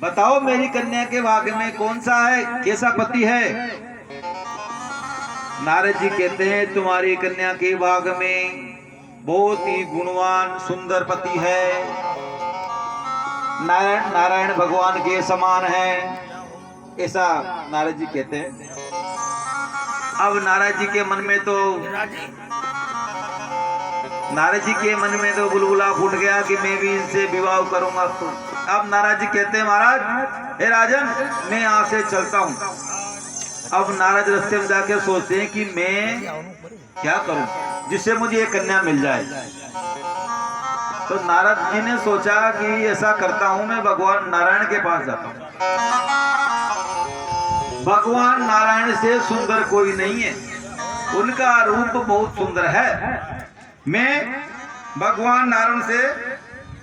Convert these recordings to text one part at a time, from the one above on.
बताओ मेरी कन्या के भाग्य में कौन सा है, कैसा पति है। नारद जी कहते हैं तुम्हारी कन्या के भाग्य में बहुत ही गुणवान सुंदर पति है, नारायण भगवान के समान है, ऐसा नारद जी कहते हैं। अब नारद जी के मन में तो बुलबुला फूट गया कि मैं भी इनसे विवाह करूंगा। तो अब नारद जी कहते हैं महाराज हे राजन मैं यहाँ से चलता हूँ। अब नारद रास्ते में जाकर सोचते हैं कि मैं क्या करूं जिससे मुझे एक कन्या मिल जाए। तो नारद जी ने सोचा कि ऐसा करता हूं मैं भगवान नारायण के पास जाता हूं। भगवान नारायण से सुंदर कोई नहीं है, उनका रूप बहुत सुंदर है। मैं भगवान नारायण से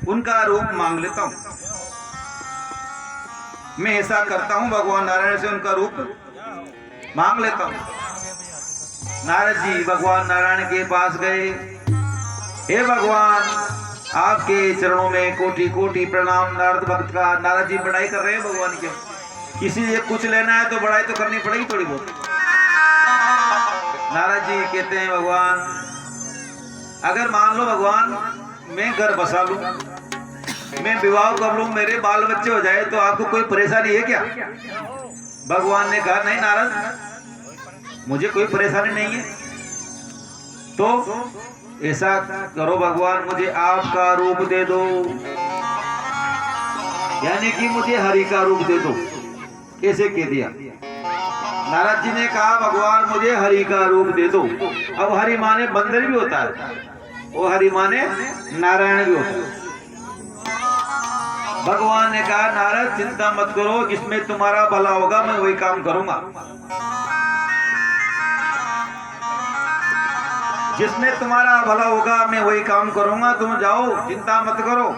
उनका रूप मांग लेता हूं। मैं ऐसा करता हूं भगवान नारायण से उनका रूप मांग लेता हूं। नारद जी भगवान नारायण के पास गए। हे भगवान आपके चरणों में कोटि कोटि प्रणाम। नारद भक्त का नारद जी बड़ाई कर रहे हैं भगवान के। किसी से कुछ लेना है तो बड़ाई तो करनी पड़ेगी थोड़ी बहुत। नारद जी कहते हैं भगवान अगर मान लो भगवान मैं घर बसा लूं, मैं विवाह कर लूं, मेरे बाल बच्चे हो जाए तो आपको कोई परेशानी है क्या। भगवान ने कहा नहीं नारद मुझे कोई परेशानी नहीं है। तो ऐसा करो भगवान मुझे आपका रूप दे दो, यानी कि मुझे हरि का रूप दे दो, ऐसे कह दिया। नारद जी ने कहा भगवान मुझे हरि का रूप दे दो। अब हरि माने बंदर भी होता है, वो हरि माने नारायण भी होता है। भगवान ने कहा नारद चिंता मत करो, जिसमें तुम्हारा भला होगा मैं वही काम करूंगा। जिसमें तुम्हारा भला होगा मैं वही काम करूंगा, तुम जाओ चिंता मत करो।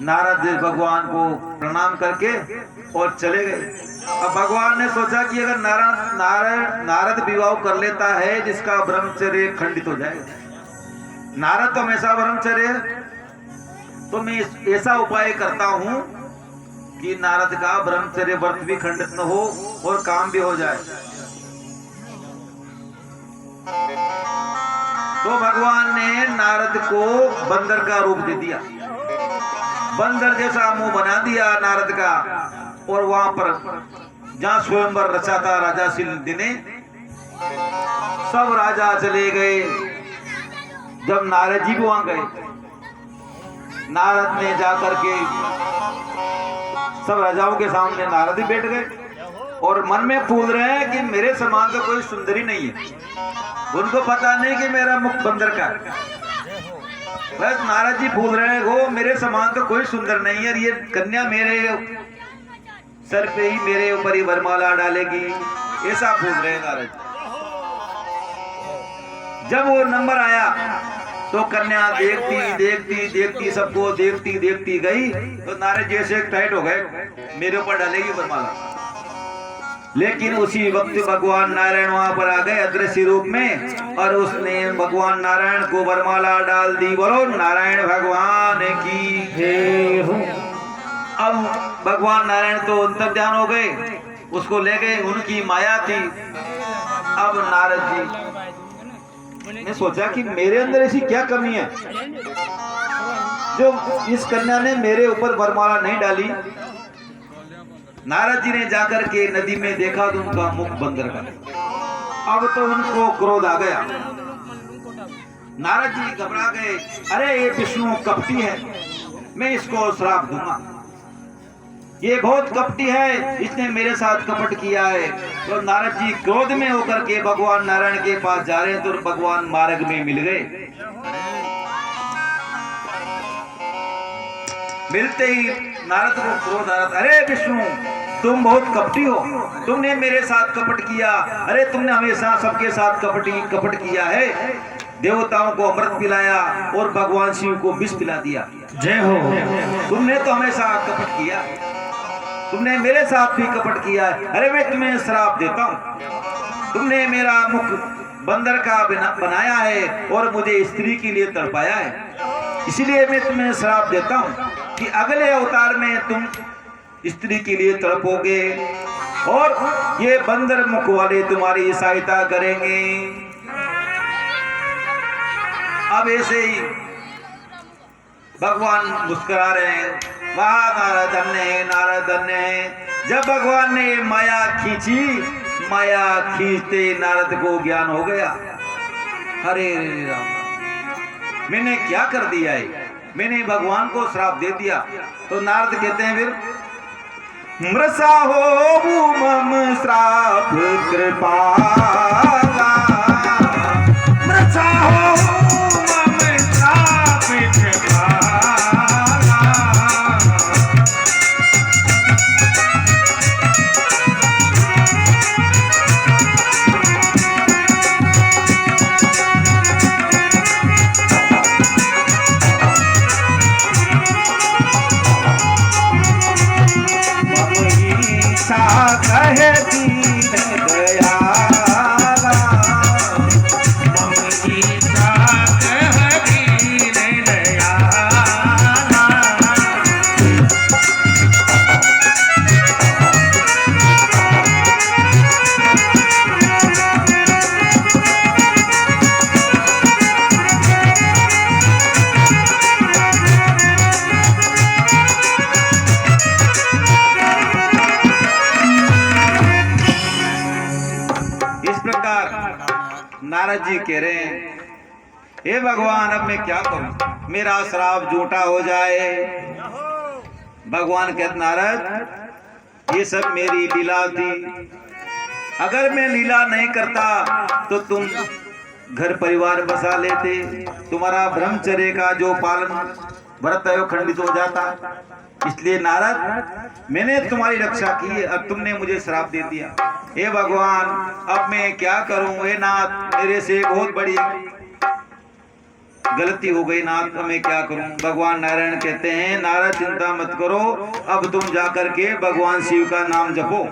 नारद भगवान को प्रणाम करके और चले गए। अब भगवान ने सोचा कि अगर नारद विवाह कर लेता है जिसका ब्रह्मचर्य खंडित हो जाएगा। नारद तो हमेशा ब्रह्मचर्य, तो मैं ऐसा उपाय करता हूं कि नारद का ब्रह्मचर्य व्रत भी खंडित न हो और काम भी हो जाए। तो भगवान ने नारद को बंदर का रूप दे दिया, बंदर जैसा मुंह बना दिया नारद का। और वहां पर जहां स्वयंवर रचा था राजाशील दिने, सब राजा चले गए। जब नारद जी भी वहां गए, नारद ने जाकर के सब राजाओं के सामने नारद ही बैठ गए और मन में पूछ रहे हैं कि मेरे समान तो कोई सुंदरी नहीं है। उनको पता नहीं कि मेरा मुख बंदर का, बस नारद जी पूछ रहे हैं वो मेरे समान तो कोई सुंदर नहीं है, ये कन्या मेरे सर पे ही मेरे ऊपर ही वरमाला डालेगी, ऐसा पूछ रहे हैं नारद। जब वो नंबर आया तो कन्या देखती देखती देखती सबको देखती देखती गई। तो नारद जैसे टाइट हो गए मेरे ऊपर डालेगी वरमाला। लेकिन उसी वक्त भगवान नारायण वहां पर आ गए अदृश्य रूप में और उसने भगवान नारायण को वरमाला डाल दी। बोलो नारायण भगवान की जय हो। अब भगवान नारायण तो अंतर्ध्यान हो गए, उसको ले गए, उनकी माया थी। अब नारद जी ने सोचा कि मेरे अंदर ऐसी क्या कमी है जो इस कन्या ने मेरे ऊपर वरमाला नहीं डाली। नारद जी ने जाकर के नदी में देखा तो उनका मुख बंदर का। अब तो उनको क्रोध आ गया। नारद जी घबरा गए, अरे ये विष्णु कपटी है, मैं इसको श्राप दूंगा, ये बहुत कपटी है, इसने मेरे साथ कपट किया है। तो नारद जी क्रोध में होकर के भगवान नारायण के पास जा रहे हैं तो भगवान मार्ग में मिल गए। मिलते ही नारद को क्रोध आ रहा, अरे विष्णु तुम बहुत कपटी हो, तुमने मेरे साथ कपट किया। अरे तुमने हमेशा सबके साथ कपट किया है, देवताओं को अमृत पिलाया और भगवान शिव को विष पिला दिया। जय हो। तुमने तो हमेशा कपट किया, तुमने मेरे साथ भी कपट किया है। अरे मैं तुम्हें श्राप देता हूँ, तुमने मेरा मुख बंदर का बनाया है और मुझे स्त्री के लिए तड़पाया है, इसलिए मैं तुम्हें श्राप देता हूँ। कि अगले अवतार में तुम स्त्री के लिए तड़पोगे और ये बंदर मुख वाले तुम्हारी सहायता करेंगे। अब ऐसे ही भगवान मुस्कुरा रहे हैं, वाह नारद धन्य है, नारद धन्य है। जब भगवान ने माया खींची, माया खींचते नारद को ज्ञान हो गया, हरे राम मैंने क्या कर दिया है, मैंने भगवान को श्राप दे दिया। तो नारद कहते हैं फिर मृषा हो मम श्राप कृपाला, मृषा हो मम श्राप कृपाला। कहे दीन दयाला, मम ईसा कहे दीन दयाला। नारद जी कह रहे हैं, हे भगवान अब मैं क्या करूं, मेरा श्राप झूठा हो जाए। भगवान कहते नारद ये सब मेरी लीला थी, अगर मैं लीला नहीं करता तो तुम घर परिवार बसा लेते, तुम्हारा ब्रह्मचर्य का जो पालन व्रत है वो खंडित हो जाता। इसलिए नारद मैंने तुम्हारी रक्षा की, अब तुमने मुझे श्राप दे दिया। हे भगवान अब मैं क्या करूं, हे नाथ मेरे से बहुत बड़ी गलती हो गई नाथ, अब मैं क्या करूं। भगवान नारायण कहते हैं नारद चिंता मत करो, अब तुम जाकर के भगवान शिव का नाम जपो।